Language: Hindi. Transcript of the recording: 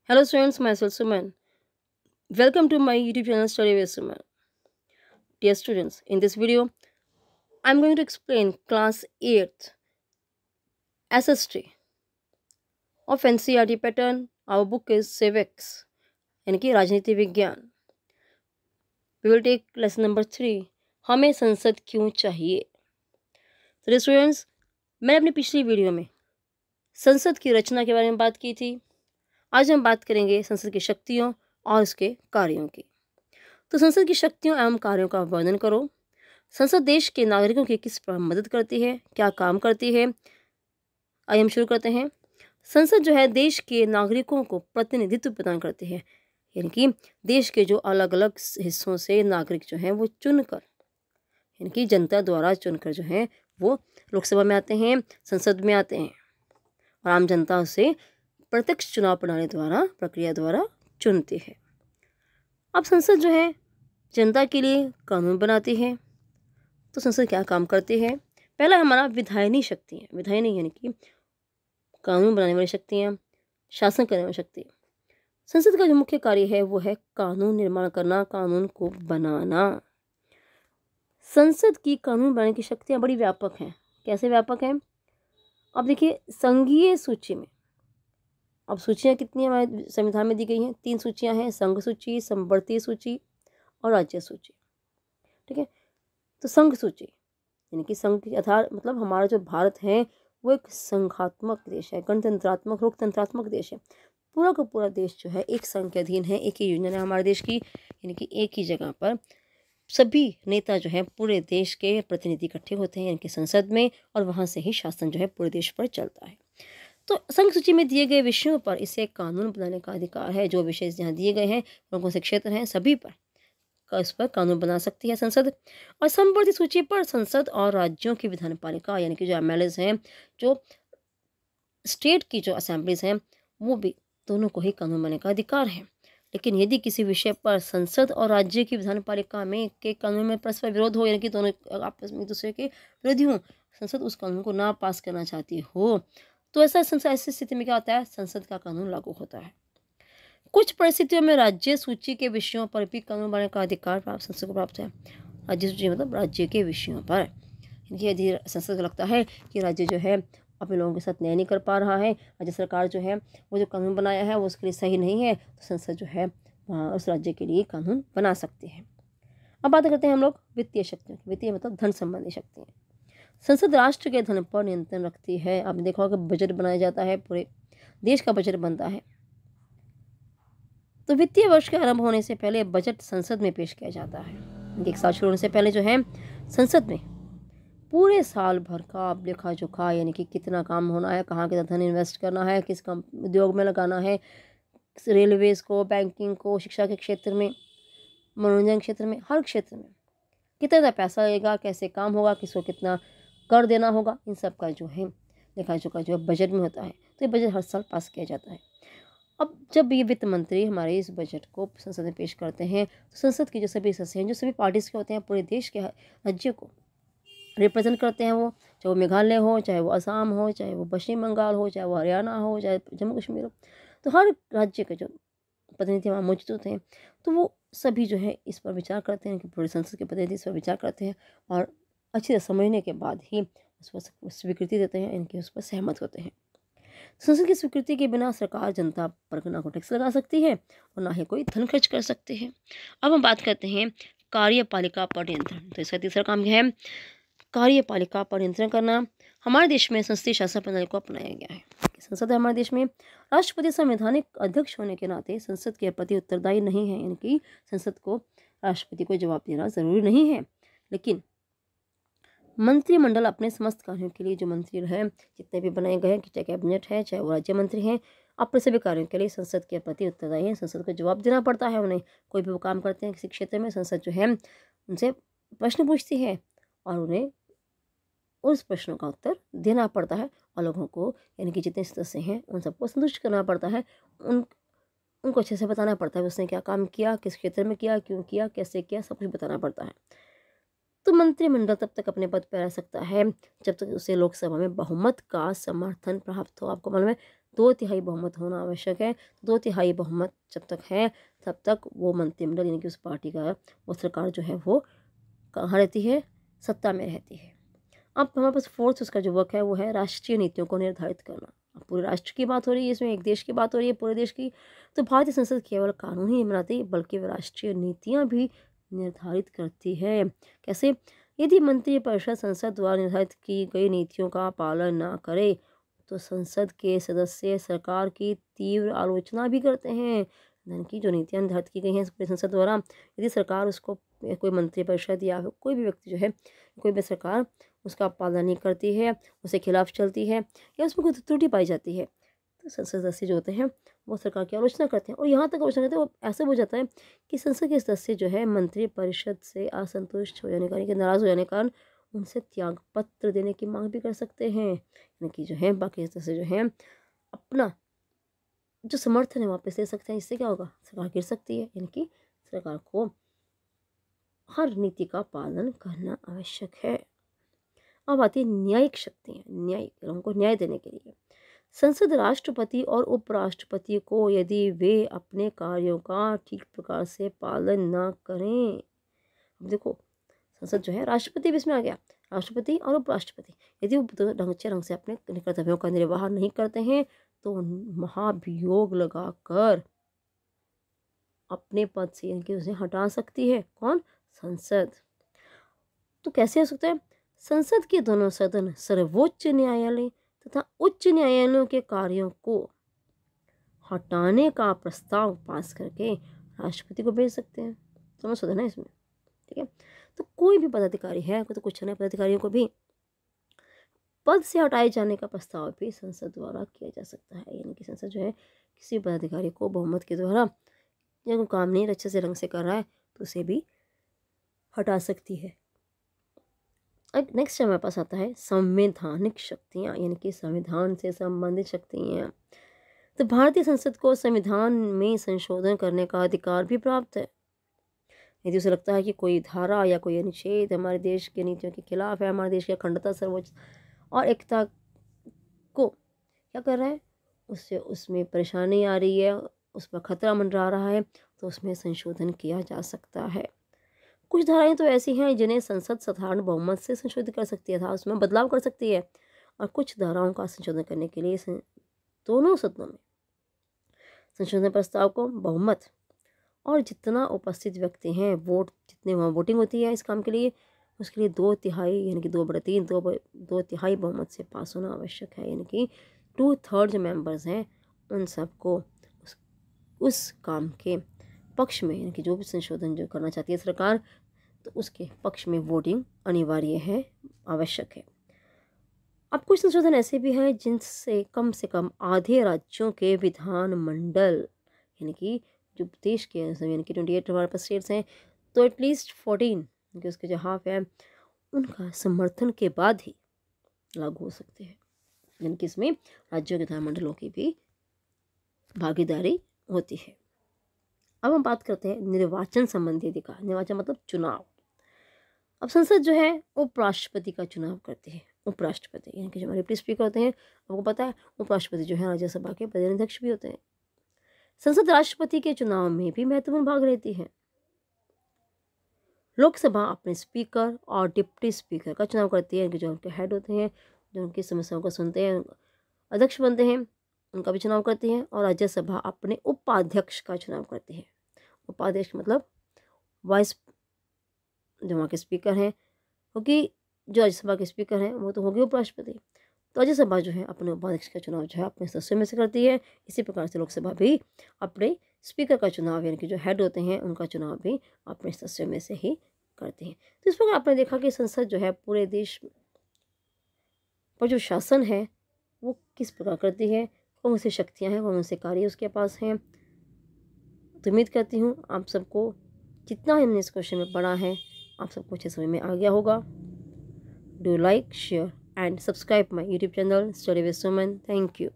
Hello students, myself Suman. Welcome to my YouTube channel Study with Suman. Dear students, in this video, I'm going to explain class 8th SST of NCERT pattern. Our book is Civics, यानी कि राजनीति विज्ञान. We will take lesson number 3. हमें संसद क्यों चाहिए. तो dear students, मैंने अपनी पिछली वीडियो में संसद की रचना के बारे में बात की थी. आज हम बात करेंगे संसद की शक्तियों और उसके कार्यों की. तो संसद की शक्तियों एवं कार्यों का वर्णन करो. संसद देश के नागरिकों की किस प्रकार मदद करती है, क्या काम करती है. आइए हम शुरू करते हैं. संसद जो है देश के नागरिकों को प्रतिनिधित्व प्रदान करती है, यानी कि देश के जो अलग अलग हिस्सों से नागरिक जो हैं वो चुनकर, यानी कि जनता द्वारा चुनकर जो है वो लोकसभा में आते हैं, संसद में आते हैं और आम जनता उसे प्रत्यक्ष चुनाव प्रणाली द्वारा प्रक्रिया द्वारा चुनती है. अब संसद जो है जनता के लिए कानून बनाती है. तो संसद क्या काम करती है. पहला हमारा विधायनी शक्ति है. विधायनी यानी कि कानून बनाने वाली शक्तियाँ, शासन करने वाली शक्ति. संसद का जो मुख्य कार्य है वो है कानून निर्माण करना, कानून को बनाना. संसद की कानून बनाने की शक्तियाँ बड़ी व्यापक हैं. कैसे व्यापक हैं. अब देखिए संघीय सूची में, अब सूचियाँ कितनी हमारे संविधान में दी गई हैं. 3 सूचियाँ हैं, संघ सूची, समवर्ती सूची और राज्य सूची. ठीक है. तो संघ सूची यानी कि संघ के आधार मतलब हमारा जो भारत है वो एक संघात्मक देश है, गणतंत्रात्मक लोकतंत्रात्मक देश है. पूरा का पूरा देश जो है एक संघ के अधीन है, एक ही यूनियन है हमारे देश की, यानी कि एक ही जगह पर सभी नेता जो है पूरे देश के प्रतिनिधि इकट्ठे होते हैं यानी कि संसद में, और वहाँ से ही शासन जो है पूरे देश पर चलता है. तो संघ सूची में दिए गए विषयों पर इसे कानून बनाने का अधिकार है. जो विषय यहाँ दिए गए हैं, कौन से क्षेत्र हैं, सभी पर इस पर कानून बना सकती है संसद. और समवर्ती सूची पर संसद और राज्यों की विधान पालिका यानी कि जो एमएलएज हैं, जो स्टेट की जो असेंबलीज हैं, वो भी दोनों को ही कानून बनाने का अधिकार है. लेकिन यदि किसी विषय पर संसद और राज्य की विधान पालिका में के कानून में परस्पर विरोध हो, यानी कि दोनों आपस में एक दूसरे के विरोधी हों, संसद उस कानून को ना पास करना चाहती हो, तो ऐसी स्थिति में क्या होता है, संसद का कानून लागू होता है. कुछ परिस्थितियों में राज्य सूची के विषयों पर भी कानून बनाने का अधिकार संसद को प्राप्त है. राज्य सूची मतलब राज्य के विषयों पर. यदि संसद को लगता है कि राज्य जो है अपने लोगों के साथ न्याय नहीं कर पा रहा है, राज्य सरकार जो है वो जो कानून बनाया है वो उसके लिए सही नहीं है, तो संसद जो है उस राज्य के लिए कानून बना सकती है. अब बात करते हैं हम लोग वित्तीय शक्तियों की. वित्तीय मतलब धन संबंधी शक्तियाँ. संसद राष्ट्र के धन पर नियंत्रण रखती है. आपने देखा होगा बजट बनाया जाता है, पूरे देश का बजट बनता है. तो वित्तीय वर्ष के आरंभ होने से पहले बजट संसद में पेश किया जाता है. एक साल शुरू होने से पहले जो है संसद में पूरे साल भर का लेखा जोखा, यानी कि कितना काम होना है, कहाँ कितना धन इन्वेस्ट करना है, किस उद्योग में लगाना है, रेलवेज को, बैंकिंग को, शिक्षा के क्षेत्र में, मनोरंजन क्षेत्र में, हर क्षेत्र में कितना पैसा लगेगा, कैसे काम होगा, किसको कितना कर देना होगा, इन सब का जो है लेखा जोखा जो है बजट में होता है. तो ये बजट हर साल पास किया जाता है. अब जब ये वित्त मंत्री हमारे इस बजट को संसद में पेश करते हैं, तो संसद के जो सभी सदस्य हैं, जो सभी पार्टीज के होते हैं, पूरे देश के राज्य को रिप्रेजेंट करते हैं. वो चाहे वो मेघालय हो, चाहे वो असम हो, चाहे वो पश्चिम बंगाल हो, चाहे वो हरियाणा हो, चाहे जम्मू कश्मीर हो, तो हर राज्य के जो प्रतिनिधि वहाँ मौजूद होते हैं, तो वो सभी जो है इस पर विचार करते हैं कि पूरे संसद के प्रतिनिधि इस पर विचार करते हैं और अच्छी तरह समझने के बाद ही उस पर स्वीकृति देते हैं, इनके उस पर सहमत होते हैं. संसद की स्वीकृति के बिना सरकार जनता पर ना को टैक्स लगा सकती है और ना ही कोई धन खर्च कर सकते हैं. अब हम बात करते हैं कार्यपालिका पर नियंत्रण. तो इसका तीसरा काम क्या है, कार्यपालिका पर नियंत्रण करना. हमारे देश में संसदीय शासन प्रणाली को अपनाया गया है. संसद है हमारे देश में. राष्ट्रपति संवैधानिक अध्यक्ष होने के नाते संसद के प्रति उत्तरदायी नहीं है, यानी कि संसद को राष्ट्रपति को जवाब देना जरूरी नहीं है. लेकिन मंत्रिमंडल अपने समस्त कार्यों के लिए जो मंत्री है जितने भी बनाए गए हैं, चाहे कैबिनेट है, चाहे वो राज्य मंत्री हैं, अपने सभी कार्यों के लिए संसद के प्रति उत्तरदायी हैं. संसद को जवाब देना पड़ता है उन्हें. कोई भी वो काम करते हैं किसी क्षेत्र में, संसद जो है उनसे प्रश्न पूछती है और उन्हें उस प्रश्नों का उत्तर देना पड़ता है. और लोगों को यानी कि जितने सदस्य हैं उन सबको संतुष्ट करना पड़ता है. उनको अच्छे से बताना पड़ता है उसने क्या काम किया, किस क्षेत्र में किया, क्यों किया, कैसे किया, सब कुछ बताना पड़ता है. तो मंत्रिमंडल तब तक अपने पद पर रह सकता है जब तक उसे लोकसभा में बहुमत का समर्थन प्राप्त हो. आपको मालूम है 2/3 बहुमत होना आवश्यक है। 2/3 बहुमत जब तक है तब तक वो मंत्रिमंडल यानी कि उस पार्टी का वो सरकार जो है वो कहाँ रहती है, सत्ता में रहती है। अब हमारे पास फोर्थ उसका जो वर्क है वो है राष्ट्रीय नीतियों को निर्धारित करना। अब पूरे राष्ट्र की बात हो रही है, इसमें एक देश की बात हो रही है, पूरे देश की। तो भारतीय संसद केवल कानून ही नहीं बनाती बल्कि वह राष्ट्रीय नीतियाँ भी निर्धारित करती है। कैसे? यदि मंत्रिपरिषद संसद द्वारा निर्धारित की गई नीतियों का पालन ना करे तो संसद के सदस्य सरकार की तीव्र आलोचना भी करते हैं। धन की जो नीतियाँ निर्धारित की गई हैं पूरे संसद द्वारा, यदि सरकार उसको कोई मंत्रिपरिषद या कोई भी व्यक्ति जो है, कोई भी सरकार उसका पालन नहीं करती है, उसके खिलाफ चलती है या उसमें कोई त्रुटि पाई जाती है, तो संसद सदस्य जो होते हैं वो सरकार की आलोचना करते हैं। और यहाँ तक आलोचना करते हैं वो ऐसा हो जाता है कि संसद के सदस्य जो है मंत्रिपरिषद से असंतुष्ट हो जाने का, यानी कि नाराज़ हो जाने के कारण उनसे त्याग पत्र देने की मांग भी कर सकते हैं। यानी कि जो है बाकी सदस्य जो हैं अपना जो समर्थन है वापस ले सकते हैं। इससे क्या होगा, सरकार गिर सकती है। यानी कि सरकार को हर नीति का पालन करना आवश्यक है। अब आती है न्यायिक शक्तियाँ, न्यायिक लोगों को न्याय देने के लिए। संसद राष्ट्रपति और उपराष्ट्रपति को यदि वे अपने कार्यों का ठीक प्रकार से पालन ना करें, अब देखो संसद जो है, राष्ट्रपति भी इसमें आ गया, राष्ट्रपति और उपराष्ट्रपति, यदि वो ढंग से अपने कर्तव्यों का निर्वाह नहीं करते हैं तो महाभियोग लगाकर अपने पद से यानी कि उसे हटा सकती है। कौन? संसद। तो कैसे हो सकता है? संसद के दोनों सदन सर्वोच्च न्यायालय तथा उच्च न्यायालयों के कार्यों को हटाने का प्रस्ताव पास करके राष्ट्रपति को भेज सकते हैं। समझ सकते हैं ना इसमें, ठीक है। तो कोई भी पदाधिकारी है, तो कुछ अन्य पदाधिकारियों को भी पद से हटाए जाने का प्रस्ताव भी संसद द्वारा किया जा सकता है। यानी कि संसद जो है किसी पदाधिकारी को बहुमत के द्वारा या कोई काम नहीं अच्छे से ढंग से कर रहा है तो उसे भी हटा सकती है। अब नेक्स्ट हमारे पास आता है संवैधानिक शक्तियाँ, यानी कि संविधान से संबंधित शक्तियाँ। तो भारतीय संसद को संविधान में संशोधन करने का अधिकार भी प्राप्त है। यदि उसे लगता है कि कोई धारा या कोई अनुच्छेद हमारे देश की नीतियों के खिलाफ है, हमारे देश की अखंडता, सर्वोच्च और एकता को क्या कर रहा है, उससे उसमें परेशानी आ रही है, उस पर खतरा मंडरा रहा है, तो उसमें संशोधन किया जा सकता है। कुछ धाराएं तो ऐसी हैं जिन्हें संसद साधारण बहुमत से संशोधित कर सकती है, उसमें बदलाव कर सकती है। और कुछ धाराओं का संशोधन करने के लिए दोनों सदनों में संशोधन प्रस्ताव को बहुमत और जितना उपस्थित व्यक्ति हैं वोट, जितने वहाँ वोटिंग होती है इस काम के लिए, उसके लिए 2/3 यानी कि 2/3 2/3 बहुमत से पास होना आवश्यक है। यानी कि 2/3 जो मेंबर्स हैं उन सबको उस काम के पक्ष में, यानी कि जो भी संशोधन जो करना चाहती है सरकार, तो उसके पक्ष में वोटिंग अनिवार्य है, आवश्यक है। अब कुछ संशोधन ऐसे भी हैं जिनसे कम से कम आधे राज्यों के विधानमंडल, यानी कि जो देश के यानी कि 28 हमारे पास स्टेट्स हैं, तो एटलीस्ट 14 कि उसके जो हाफ है उनका समर्थन के बाद ही लागू हो सकते हैं। यानी कि इसमें राज्यों के विधानमंडलों की भी भागीदारी होती है। अब हम बात करते हैं निर्वाचन संबंधी अधिकार। निर्वाचन मतलब चुनाव। अब संसद जो है उपराष्ट्रपति का चुनाव करती है। उपराष्ट्रपति यानी कि जो हमारे डिप्टी स्पीकर होते हैं, आपको पता है उपराष्ट्रपति जो है राज्यसभा के प्रधानाध्यक्ष भी होते हैं। संसद राष्ट्रपति के चुनाव में भी महत्वपूर्ण भाग लेती है। लोकसभा अपने स्पीकर और डिप्टी स्पीकर का चुनाव करती है, जो उनके हेड होते हैं, जो उनकी समस्याओं को सुनते हैं, अध्यक्ष बनते हैं, उनका भी चुनाव करती है। और राज्यसभा अपने उपाध्यक्ष का चुनाव करती है। उपाध्यक्ष मतलब वाइस, जो वहाँ के स्पीकर हैं, क्योंकि जो राज्यसभा के स्पीकर हैं वो तो होंगे उपराष्ट्रपति, तो राज्यसभा जो है अपने उपाध्यक्ष का चुनाव जो है अपने सदस्यों में से करती है। इसी प्रकार से लोकसभा भी अपने स्पीकर का चुनाव, यानी कि जो हेड होते हैं उनका चुनाव भी अपने सदस्यों में से ही करते हैं। तो इस प्रकार आपने देखा कि संसद जो है पूरे देश पर जो शासन है वो किस प्रकार करती है, कौन सी शक्तियाँ हैं, कौन से कार्य उसके पास हैं। तो उम्मीद करती हूँ आप सबको जितना हमने इस क्वेश्चन में पढ़ा है आप सबको अच्छे समझ में आ गया होगा। Do like, share and subscribe my YouTube channel Study with Suman. Thank you.